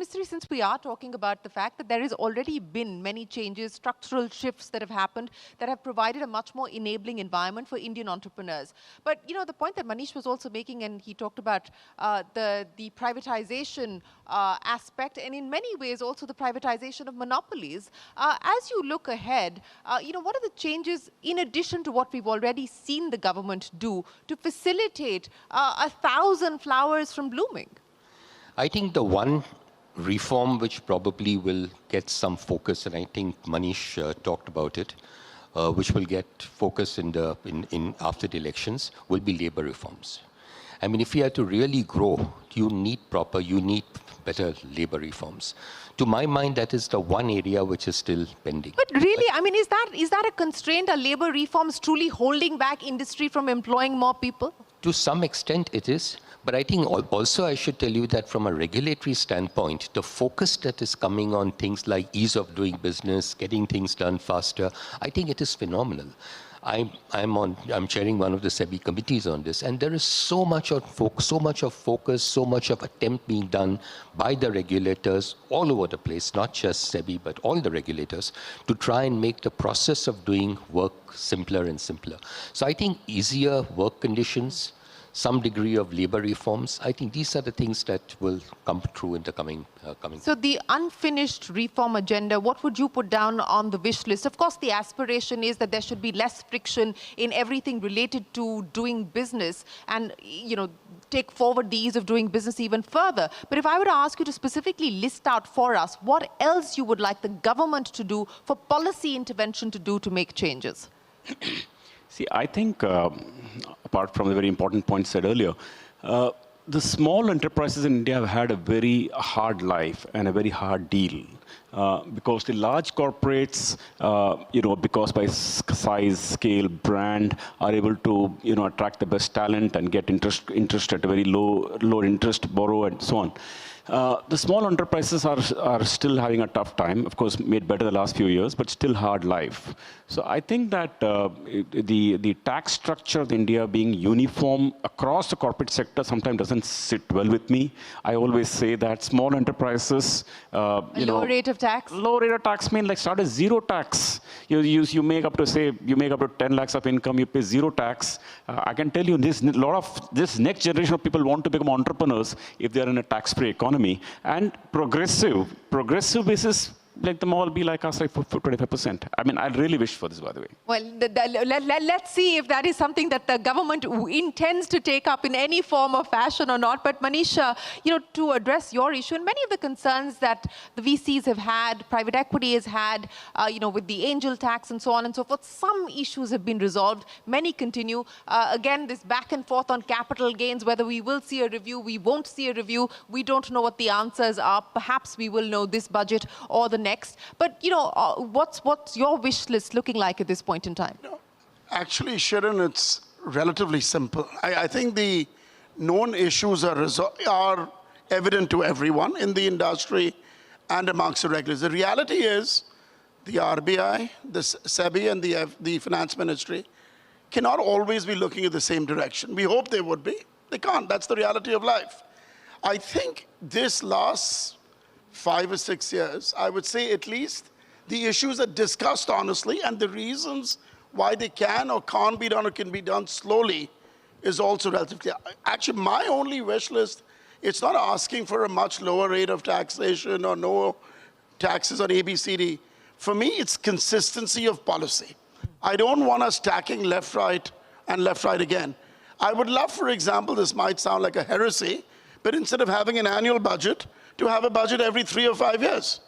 Mistry, since we are talking about the fact that there has already been many changes, structural shifts that have happened that have provided a much more enabling environment for Indian entrepreneurs. But, you know, the point that Manish was also making, and he talked about the privatization aspect, and in many ways also the privatization of monopolies. As you look ahead, you know, what are the changes in addition to what we've already seen the government do to facilitate 1,000 flowers from blooming? I think the one reform which probably will get some focus, and I think Manish talked about it, which will get focus after the elections, will be labor reforms. I mean, if you are to really grow, you need better labor reforms. To my mind, that is the one area which is still pending. But really, I mean, is that a constraint? Are labor reforms truly holding back industry from employing more people? To some extent it is, but I think also I should tell you that from a regulatory standpoint, the focus that is coming on things like ease of doing business, getting things done faster, I think it is phenomenal. I'm chairing one of the SEBI committees on this, and there is so much of focus, so much of attempt being done by the regulators all over the place, not just SEBI, but all the regulators, to try and make the process of doing work simpler and simpler. So I think easier work conditions, some degree of labor reforms, I think these are the things that will come through in the coming. So the unfinished reform agenda, what would you put down on the wish list? Of course, the aspiration is that there should be less friction in everything related to doing business and, you know, take forward the ease of doing business even further. But if I were to ask you to specifically list out for us what else you would like the government to do for policy intervention to do to make changes? See, I think, apart from the very important point said earlier, the small enterprises in India have had a very hard life and a very hard deal. Because the large corporates, you know, because by size, scale, brand, are able to, you know, attract the best talent and get interest at a very low interest, borrow, and so on. The small enterprises are still having a tough time, of course, made better the last few years, but still hard life. So I think that the tax structure of India being uniform across the corporate sector sometimes doesn't sit well with me. I always say that small enterprises, low rate of tax? Low rate of tax means like start at zero tax. You make up to, say, you make up to 10 lakhs of income, you pay zero tax. I can tell you this next generation of people want to become entrepreneurs if they are in a tax-free economy. And progressive basis, let them all be like us, like for 25%. I mean, I really wish for this, by the way. Well, let's see if that is something that the government intends to take up in any form or fashion or not. But Manish, you know, to address your issue and many of the concerns that the VCs have had, private equity has had, you know, with the angel tax and so on and so forth, some issues have been resolved. Many continue. Again, this back and forth on capital gains, whether we will see a review, we won't see a review. We don't know what the answers are. Perhaps we will know this budget or the next. But, you know, what's your wish list looking like at this point in time? No, actually, Sharon, it's relatively simple. I think the known issues are evident to everyone in the industry and amongst the regulators. The reality is the RBI, the SEBI, and the Finance Ministry cannot always be looking at the same direction. We hope they would be. They can't. That's the reality of life. I think this last 5 or 6 years, I would say at least the issues are discussed honestly, and the reasons why they can or can't be done or can be done slowly is also relatively clear. Actually, my only wish list, it's not asking for a much lower rate of taxation or no taxes on ABCD. For me, it's consistency of policy. I don't want us stacking left, right, and left, right again. I would love, for example, this might sound like a heresy, but instead of having an annual budget, to have a budget every 3 or 5 years.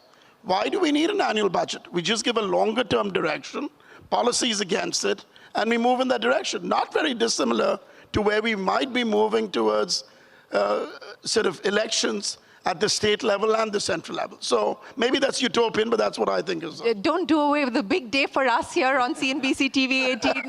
Why do we need an annual budget? We just give a longer term direction, policies against it, and we move in that direction. Not very dissimilar to where we might be moving towards sort of elections at the state level and the central level. So maybe that's utopian, but that's what I think is. Don't do away with the big day for us here on CNBC TV 18.